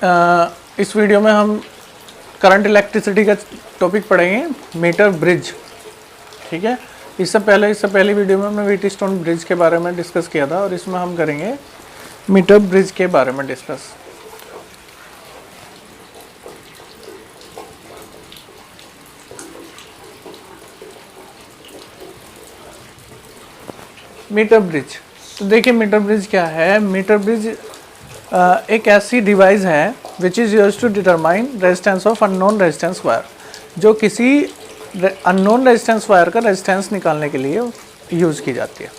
इस वीडियो में हम करंट इलेक्ट्रिसिटी का टॉपिक पढ़ेंगे, मीटर ब्रिज। ठीक है, इससे पहली वीडियो में हमने व्हीटस्टोन ब्रिज के बारे में डिस्कस किया था और इसमें हम करेंगे मीटर ब्रिज के बारे में डिस्कस। मीटर ब्रिज, तो देखिए मीटर ब्रिज क्या है। मीटर ब्रिज एक ऐसी डिवाइस है which is used to determine resistance of unknown resistance wire, जो किसी अननोन रेजिस्टेंस वायर का रेजिस्टेंस निकालने के लिए यूज़ की जाती है।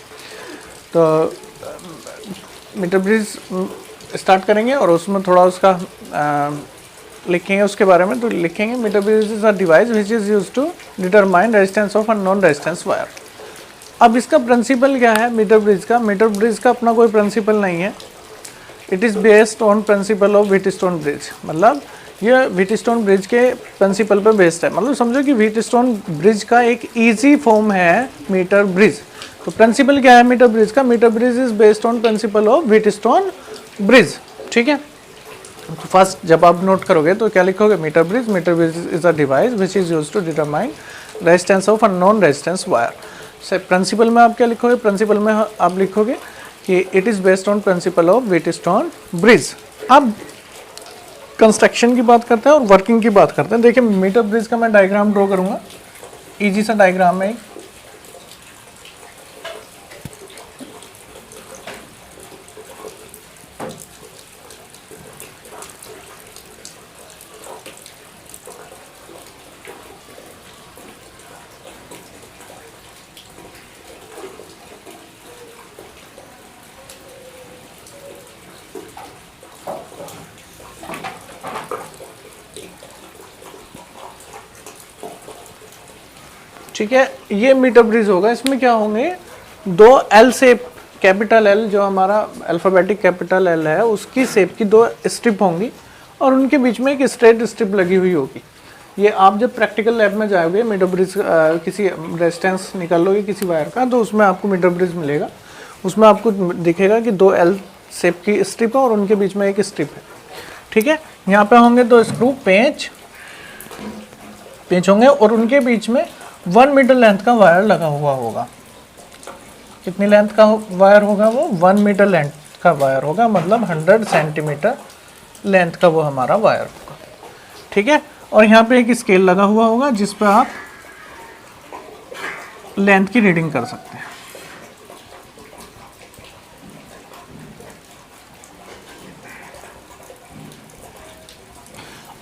तो मीटर ब्रिज स्टार्ट करेंगे और उसमें थोड़ा उसका लिखेंगे उसके बारे में। तो लिखेंगे metre bridge is a device which is used to determine resistance of unknown resistance wire. अब इसका प्रिंसिपल क्या है मीटर ब्रिज का? मीटर ब्रिज का अपना कोई प्रिंसिपल नहीं है। It is based on principle of Wheatstone bridge, मतलब ये व्हीटस्टोन ब्रिज के प्रिंसिपल पर बेस्ड है। मतलब समझो कि व्हीटस्टोन ब्रिज का एक इजी फॉर्म है मीटर ब्रिज। तो प्रिंसिपल क्या है मीटर ब्रिज का? Metre bridge is based on principle of Wheatstone bridge. ठीक है, तो फर्स्ट जब आप नोट करोगे तो क्या लिखोगे? Metre bridge is a device which is used to determine resistance of unknown resistance wire. से प्रिंसिपल में आप क्या लिखोगे? प्रिंसिपल में आप लिखोगे कि it is based on principle of Wheatstone bridge. अब कंस्ट्रक्शन की बात करते हैं और वर्किंग की बात करते हैं। देखिए मीटर ब्रिज का मैं डायग्राम ड्रॉ करूंगा, इजी सा डायग्राम है। ठीक है, ये मीटर ब्रिज होगा। इसमें क्या होंगे? दो एल शेप, कैपिटल एल जो हमारा अल्फाबेटिक कैपिटल एल है उसकी शेप की दो स्ट्रिप होंगी और उनके बीच में एक स्ट्रेट स्ट्रिप लगी हुई होगी। ये आप जब प्रैक्टिकल लैब में जाओगे मीटर ब्रिज किसी रेजिस्टेंस निकालोगे किसी वायर का, तो उसमें आपको मीटर ब्रिज मिलेगा। उसमें आपको दिखेगा कि दो एल शेप की स्ट्रिप है और उनके बीच में एक स्ट्रिप है। ठीक है, यहाँ पे होंगे दो स्क्रू पेंच होंगे और उनके बीच में 1 मीटर लेंथ का वायर लगा हुआ होगा। कितनी लेंथ का वायर होगा? वो 1 मीटर लेंथ का वायर होगा, मतलब 100 सेंटीमीटर लेंथ का वो हमारा वायर होगा। ठीक है, और यहाँ पे एक स्केल लगा हुआ होगा जिस पे आप लेंथ की रीडिंग कर सकते हैं।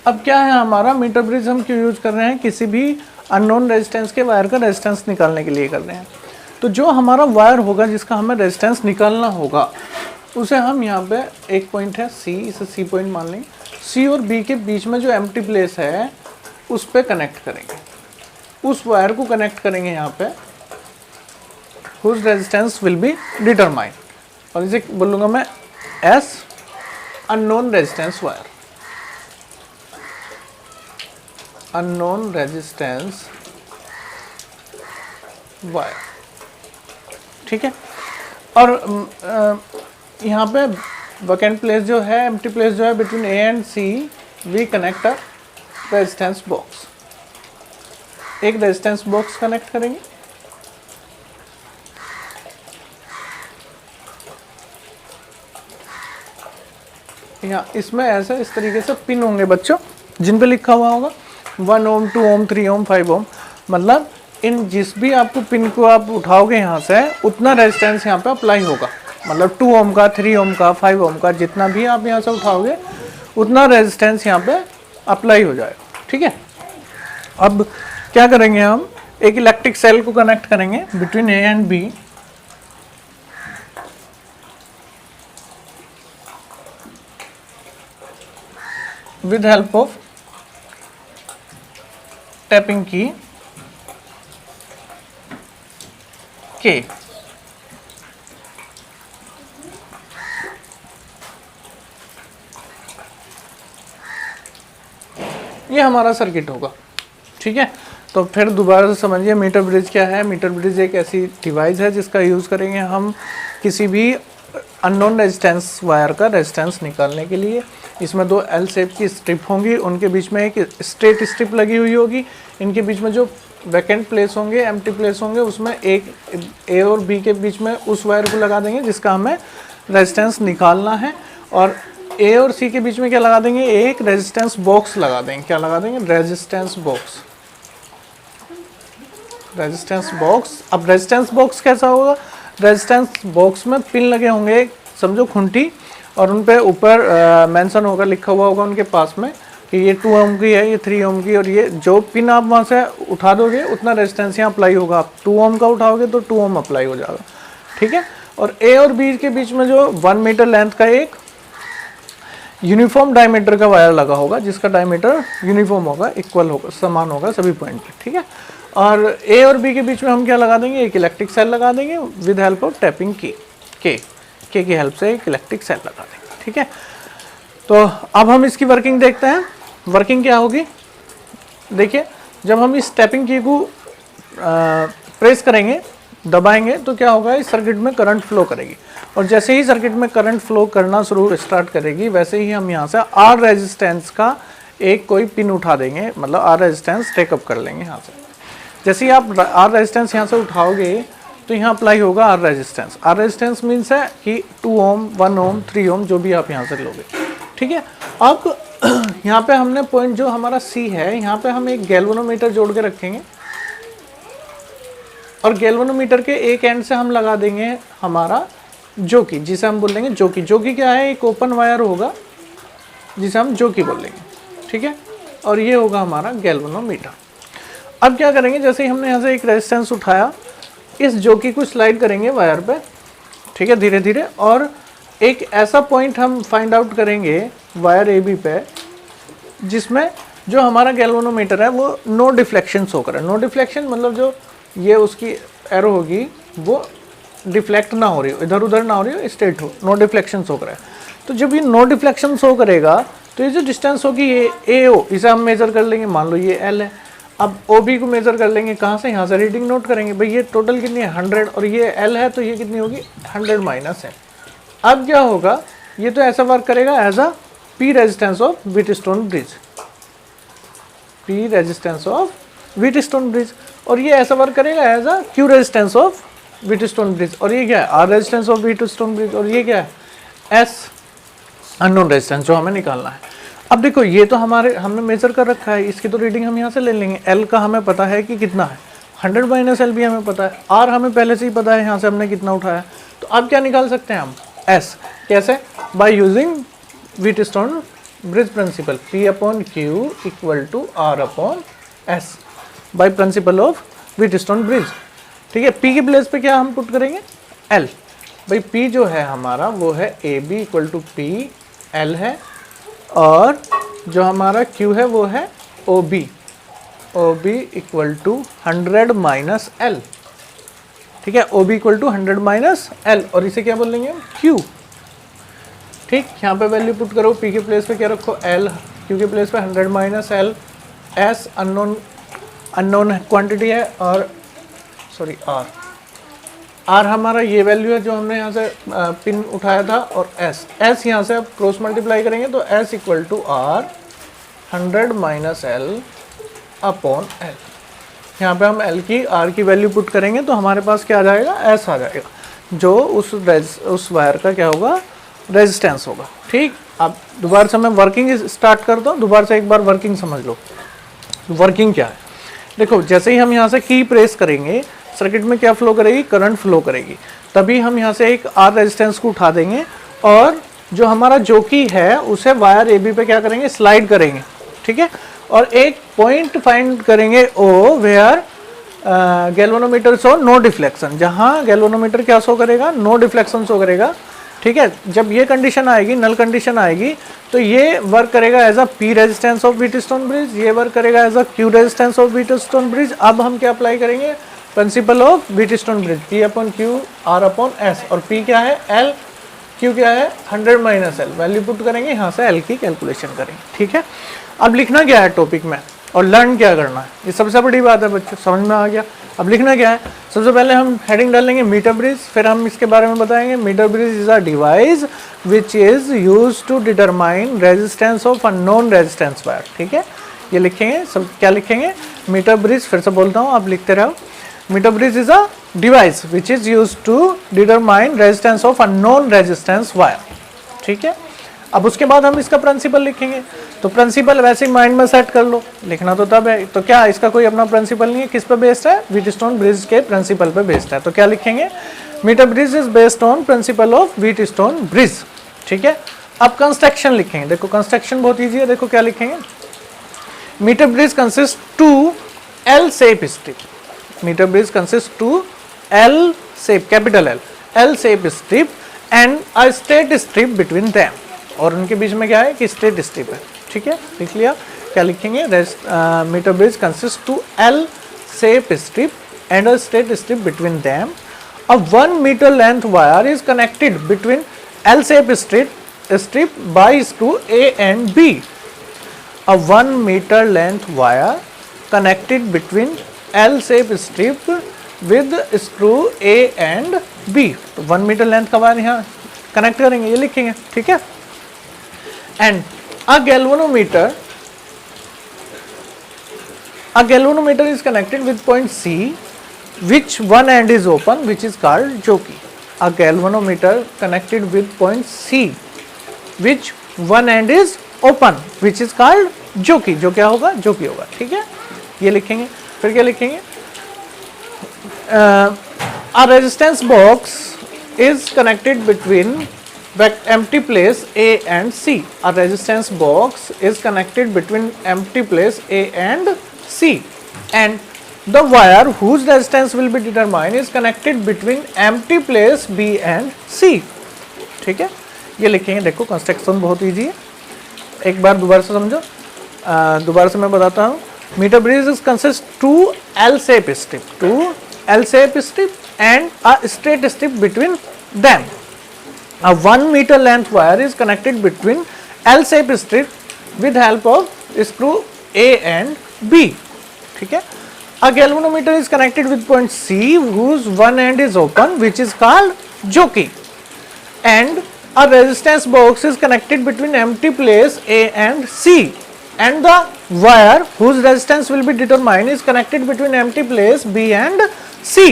अब क्या है हमारा मीटर ब्रिज हम क्यों यूज कर रहे हैं? किसी भी अननोन रेजिस्टेंस के वायर का रेजिस्टेंस निकालने के लिए कर रहे हैं। तो जो हमारा वायर होगा जिसका हमें रेजिस्टेंस निकालना होगा उसे हम यहाँ पे एक पॉइंट है सी, इसे सी पॉइंट मान लेंगे। सी और बी के बीच में जो एम्प्टी प्लेस है उस पे कनेक्ट करेंगे, उस वायर को कनेक्ट करेंगे यहाँ पे, whose resistance will be determine. और इसे बोलूँगा मैं S unknown resistance wire, unknown resistance wire. ठीक है, और यहाँ पे वैकेंट प्लेस जो है, एम्प्टी प्लेस जो है between A and C, we connect a resistance box. एक रेजिस्टेंस बॉक्स कनेक्ट करेंगे। यहाँ इसमें ऐसे इस तरीके से पिन होंगे बच्चों, जिन पे लिखा हुआ होगा 1 ओम, 2 ओम, 3 ओम, 5 ओम। मतलब इन जिस भी आपको पिन को आप उठाओगे यहाँ से उतना रेजिस्टेंस यहाँ पे अप्लाई होगा। मतलब 2 ओम का, 3 ओम का, 5 ओम का, जितना भी आप यहाँ से उठाओगे उतना रेजिस्टेंस यहाँ पे अप्लाई हो जाएगा। ठीक है, अब क्या करेंगे? हम एक इलेक्ट्रिक सेल को कनेक्ट करेंगे between A and B. With help of tapping की के। ये हमारा सर्किट होगा। ठीक है, तो फिर दोबारा से समझिए मीटर ब्रिज क्या है। मीटर ब्रिज एक ऐसी डिवाइस है जिसका यूज़ करेंगे हम किसी भी अननोन रेजिस्टेंस वायर का रेजिस्टेंस निकालने के लिए। इसमें दो एल शेप की स्ट्रिप होंगी, उनके बीच में एक स्ट्रेट स्ट्रिप लगी हुई होगी, इनके बीच में जो वैकेंट प्लेस होंगे, एम्प्टी प्लेस होंगे, उसमें एक ए और बी के बीच में उस वायर को लगा देंगे जिसका हमें रेजिस्टेंस निकालना है, और ए और सी के बीच में क्या लगा देंगे, एक रेजिस्टेंस बॉक्स लगा देंगे। क्या लगा देंगे, रेजिस्टेंस बॉक्स। रेजिस्टेंस बॉक्स, अब रेजिस्टेंस बॉक्स कैसा होगा, रेजिस्टेंस बॉक्स में पिन लगे होंगे, समझो खुंटी, और उन पे ऊपर मेंशन होगा, लिखा हुआ होगा उनके पास में कि ये 2 ओम की है, ये 3 ओम की, और ये जो पिन आप वहाँ से उठा दोगे उतना रेजिस्टेंस यहाँ अप्लाई होगा। आप 2 ओम का उठाओगे तो 2 ओम अप्लाई हो जाएगा, ठीक है। और ए और बी के बीच में जो 1 मीटर लेंथ का एक यूनिफॉर्म डायमीटर का वायर लगा होगा, जिसका डायमीटर यूनिफॉर्म होगा, इक्वल होगा, समान होगा सभी पॉइंट पे, ठीक है। और ए और बी के बीच में हम क्या लगा देंगे, एक इलेक्ट्रिक सेल लगा देंगे विद हेल्प ऑफ टैपिंग की के की हेल्प से एक इलेक्ट्रिक सेल लगा देंगे, ठीक है। तो अब हम इसकी वर्किंग देखते हैं। वर्किंग क्या होगी, देखिए, जब हम इस टैपिंग की को प्रेस करेंगे, दबाएंगे, तो क्या होगा, इस सर्किट में करंट फ्लो करेगी, और जैसे ही सर्किट में करंट फ्लो करना शुरू स्टार्ट करेगी, वैसे ही हम यहाँ से आर रेजिस्टेंस का एक कोई पिन उठा देंगे, मतलब आर रेजिस्टेंस टेकअप कर लेंगे यहाँ से। जैसे ही आप आर रेजिस्टेंस यहाँ से उठाओगे तो यहाँ अप्लाई होगा R resistance. R resistance means है कि 2 ओम, 1 ओम, 3 ओम, जो भी आप यहाँ से लोगे, ठीक है। अब यहाँ पे हमने पॉइंट जो हमारा सी है, यहाँ पे हम एक गैल्वेनोमीटर जोड़ के रखेंगे, और गैल्वेनोमीटर के एक एंड से हम लगा देंगे हमारा जोकी, जिसे हम बोल देंगे जोकी। जोकी क्या है, एक ओपन वायर होगा जिसे हम जोकी बोल लेंगे, ठीक है। और ये होगा हमारा गैल्वेनोमीटर। अब क्या करेंगे, जैसे ही हमने यहाँ से एक रेजिस्टेंस उठाया, इस जोकी को स्लाइड करेंगे वायर पे, ठीक है, धीरे धीरे, और एक ऐसा पॉइंट हम फाइंड आउट करेंगे वायर ए बी पे, जिसमें जो हमारा गैल्वेनोमीटर है वो नो डिफ्लेक्शन शो करे। नो डिफ्लेक्शन मतलब जो ये उसकी एरो होगी वो डिफ्लेक्ट ना हो रही हो, इधर उधर ना हो रही हो, स्ट्रेट हो, नो डिफ्लेक्शन शो करे। तो जब ये नो डिफ्लेक्शन शो करेगा तो ये जो डिस्टेंस होगी ये ए ओ, इसे हम मेजर कर लेंगे, मान लो ये एल है। अब ओ बी को मेजर कर लेंगे, कहाँ से, यहाँ से रीडिंग नोट करेंगे, भाई ये टोटल कितनी है 100, और ये एल है तो ये कितनी होगी 100 माइनस है। अब क्या होगा, ये तो ऐसा वर्क करेगा as a P resistance of Wheatstone bridge, P resistance of Wheatstone bridge, और ये ऐसा वर्क करेगा as a Q resistance of Wheatstone bridge, और ये क्या है R resistance of Wheatstone bridge, और ये क्या है एस अननोन रेजिस्टेंस जो हमें निकालना है। अब देखो ये तो हमने मेजर कर रखा है, इसकी तो रीडिंग हम यहाँ से ले लेंगे। एल का हमें पता है कि कितना है, 100 माइनस एल भी हमें पता है, आर हमें पहले से ही पता है यहाँ से हमने कितना उठाया। तो अब क्या निकाल सकते हैं हम, एस, कैसे, by using Wheatstone bridge principle, P upon Q equal to R upon S, by principle of Wheatstone bridge, ठीक है। पी के प्लेस पे क्या हम पुट करेंगे, एल, भाई पी जो है हमारा वो है A B equal to P L है, और जो हमारा Q है वो है OB, OB equal to 100 minus L, ठीक है, OB equal to 100 minus L, और इसे क्या बोल लेंगे Q, ठीक। यहाँ पे वैल्यू पुट करो, P के प्लेस पे क्या रखो L, Q के प्लेस पे 100 minus L, S unknown quantity है, और सॉरी R हमारा ये वैल्यू है जो हमने यहाँ से पिन उठाया था, और S यहाँ से अब क्रॉस मल्टीप्लाई करेंगे तो S equal to R 100 minus L upon L। यहाँ पे हम L की R की वैल्यू पुट करेंगे तो हमारे पास क्या आ जाएगा, S आ जाएगा, जो उस वायर का क्या होगा, रेजिस्टेंस होगा, ठीक। अब दोबारा से मैं वर्किंग स्टार्ट करता हूँ, दोबारा से एक बार वर्किंग समझ लो। वर्किंग क्या है, देखो जैसे ही हम यहाँ से की प्रेस करेंगे, सर्किट में क्या फ्लो करेगी, करंट फ्लो करेगी, तभी हम यहाँ से एक आर रेजिस्टेंस को उठा देंगे, और जो हमारा जोकी है उसे वायर ए बी पे क्या करेंगे, स्लाइड करेंगे, ठीक है। और एक पॉइंट फाइंड करेंगे O, where galvanometer show no deflection, जहाँ गैल्वेनोमीटर क्या शो करेगा, नो डिफ्लेक्शन शो करेगा, ठीक है। जब ये कंडीशन आएगी, नल कंडीशन आएगी, तो ये वर्क करेगा as a P resistance of Wheatstone bridge, ये वर्क करेगा as a Q resistance of Wheatstone bridge. अब हम क्या अप्लाई करेंगे, principle of Wheatstone bridge, P upon Q R upon S, और P क्या है L, Q क्या है 100 माइनस L, वैल्यू पुट करेंगे, यहाँ से L की कैलकुलेशन करेंगे, ठीक है। अब लिखना क्या है टॉपिक में, और लर्न क्या करना है, ये सबसे बड़ी बात है बच्चों, समझ में आ गया। अब लिखना क्या है, सबसे पहले हम हेडिंग डालेंगे मीटर ब्रिज, फिर हम इसके बारे में बताएंगे। Metre bridge is a device which is used to determine resistance of unknown resistance wire. ठीक है, ये लिखेंगे सब, क्या लिखेंगे, मीटर ब्रिज, फिर से बोलता हूँ आप लिखते रहो। Metre bridge is a device which is used to determine resistance of unknown resistance wire. ठीक है, अब उसके बाद हम इसका प्रिंसिपल लिखेंगे। तो प्रिंसिपल वैसे ही माइंड में सेट कर लो, लिखना तो तब है। तो क्या इसका कोई अपना प्रिंसिपल नहीं है, किस पे बेस्ड है, व्हीटस्टोन ब्रिज के प्रिंसिपल पे बेस्ड है। तो क्या लिखेंगे, metre bridge is based on principle of Wheatstone bridge. ठीक है, अब कंस्ट्रक्शन लिखेंगे। देखो कंस्ट्रक्शन बहुत ईजी है, देखो क्या लिखेंगे, metre bridge consist two L shape strip. Metre bridge consist two L shape, capital L shape strip and a straight strip between them, और उनके बीच में क्या है कि स्ट्रेट स्ट्रिप है। ठीक है, लिख लिया। क्या लिखेंगे, metre bridge consist two L shape strip and a straight strip between them. A 1 metre length wire is connected between L shape strip by screw A and B. A 1 meter length wire connected between L-shaped strip with screw A and B. तो 1 metre length का wire यहाँ connect करेंगे, ये लिखेंगे। ठीक है, and a galvanometer is connected with point C, which one end is open, which is called jockey. A galvanometer connected with point C, which one end is open, which is called jockey. जो क्या होगा, jockey होगा। ठीक है, ये लिखेंगे। फिर क्या लिखेंगे, a resistance box is connected between empty place A and C. A resistance box is connected between empty place A and C, and the wire whose resistance will be determined is connected between empty place B and C. ठीक है, ये लिखेंगे। देखो construction बहुत easy है, एक बार दोबारा से समझो, दोबारा से मैं बताता हूँ। Metre bridge is consist two L shape strip and a straight strip between them. A 1 meter length wire is connected between L-shaped strip with help of screw A and B. ठीक है, a galvanometer is connected with point C whose one end is open, which is called jockey, and a resistance box is connected between empty place A and C, and the wire whose resistance will be determined is connected between empty place B and C,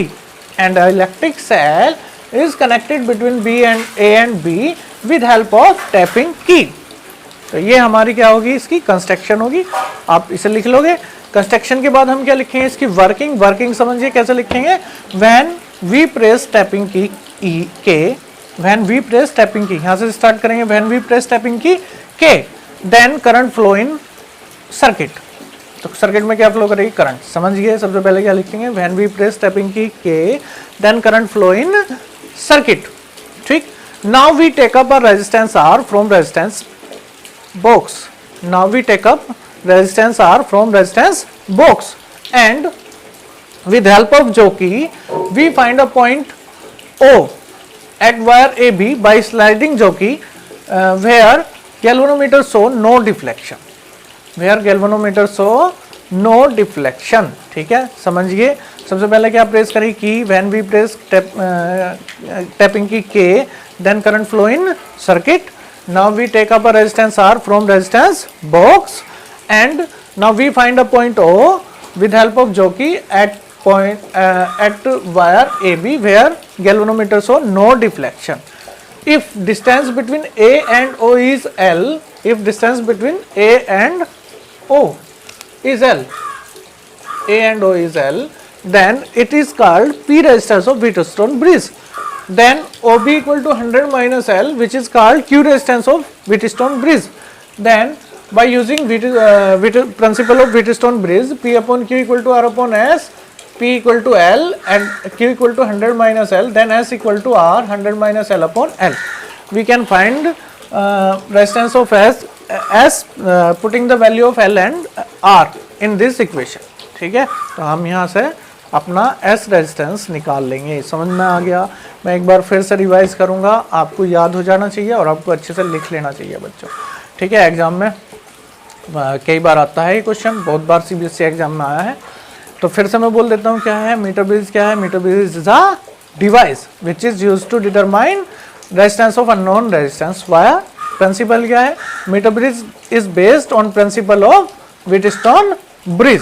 and a electric cell is connected between B and A and B with help of tapping key. तो ये हमारी क्या होगी, इसकी construction होगी। आप इसे लिख लोगे। कंस्ट्रक्शन के बाद हम क्या लिखेंगे, इसकी वर्किंग समझिए कैसे लिखेंगे। व्हेन वी प्रेस टैपिंग की के, व्हेन वी प्रेस टैपिंग की, यहाँ से स्टार्ट करेंगे। व्हेन वी प्रेस टैपिंग की के, then current flow in circuit. तो सर्किट में क्या फ्लो करेगी, करंट। समझिए, सबसे पहले क्या लिखेंगे, व्हेन वी प्रेस टैपिंग की के, then current flow in circuit. ठीक, now we take up a resistance R from resistance box. Now we take up resistance R from resistance box and with help of jockey we find a point O at wire AB by sliding jockey where galvanometer show no deflection, ठीक है, समझिए। सबसे पहले क्या press करें की, when we press tapping की के, then current flow in circuit. Now we take up a resistance R from resistance box and now we find a point O with help of jockey at wire AB where galvanometer show no deflection. If distance between A and O is L, then it is called P resistance of Wheatstone bridge. Then OB equal to 100 minus L, which is called Q resistance of Wheatstone bridge. Then by using principle of Wheatstone bridge, P upon Q equal to R upon S, P equal to L and Q equal to 100 minus L, then S equal to R 100 minus L upon L. We can find resistance of S putting the value of L and R in this equation. ठीक है, तो हम यहाँ से अपना S resistance निकाल लेंगे। समझ में आ गया। मैं एक बार फिर से रिवाइज करूँगा, आपको याद हो जाना चाहिए और आपको अच्छे से लिख लेना चाहिए बच्चों। ठीक है, एग्जाम में कई बार आता है ये क्वेश्चन, बहुत बार सीबीएसई एग्जाम में आया है। तो फिर से मैं बोल देता हूँ क्या है मीटर ब्रिज, क्या है metre bridge is a device which is used to determine resistance of unknown resistance wire. Principle क्या है, metre bridge is based on principle of Wheatstone bridge.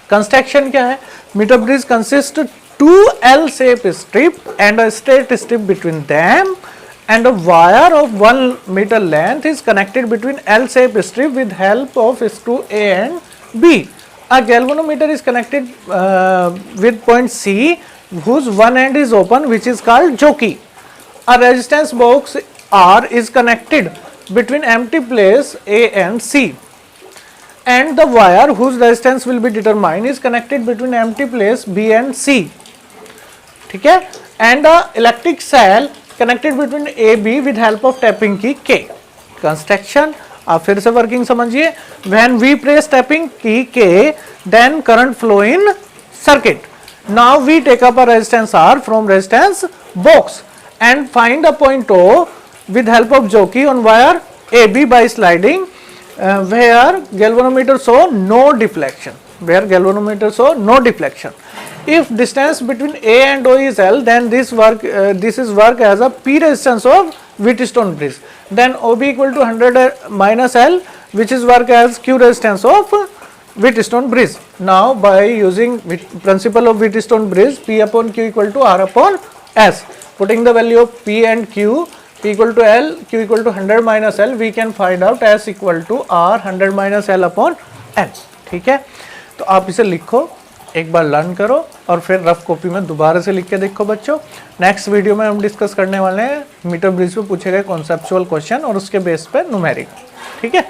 Construction क्या है, metre bridge consist 2 L shape strip and a straight strip between them, and a wire of 1 meter length is connected between L shape strip with help of screw A and B. A galvanometer is connected with point C whose one end is open, which is called jockey. A resistance box R is connected between empty place A and C, and the wire whose resistance will be determined is connected between empty place B and C. ठीक है, and electric cell connected between A B with help of tapping की K. Construction आप फिर से working समझिए, when we press tapping की के then current flow in circuit. Now we take up a resistance R from resistance box and find a point O with help of jockey on wire A B by sliding where galvanometer show no deflection, where galvanometer show no deflection. If distance between A and O is L, then this is work as a P resistance of Wheatstone bridge. Then OB equal to 100 minus L, which is work as Q resistance of Wheatstone bridge. Now by using principle of Wheatstone bridge, P upon Q equal to R upon S. Putting the value of P and Q, P equal to L, Q equal to 100 minus L, we can find out S equal to R 100 minus L upon L. ठीक है, तो आप इसे लिखो, एक बार learn करो और फिर रफ कॉपी में दोबारा से लिख के देखो बच्चों। नेक्स्ट वीडियो में हम डिस्कस करने वाले हैं मीटर ब्रिज पे पूछे गए कॉन्सेप्चुअल क्वेश्चन और उसके बेस पे न्यूमेरिक। ठीक है।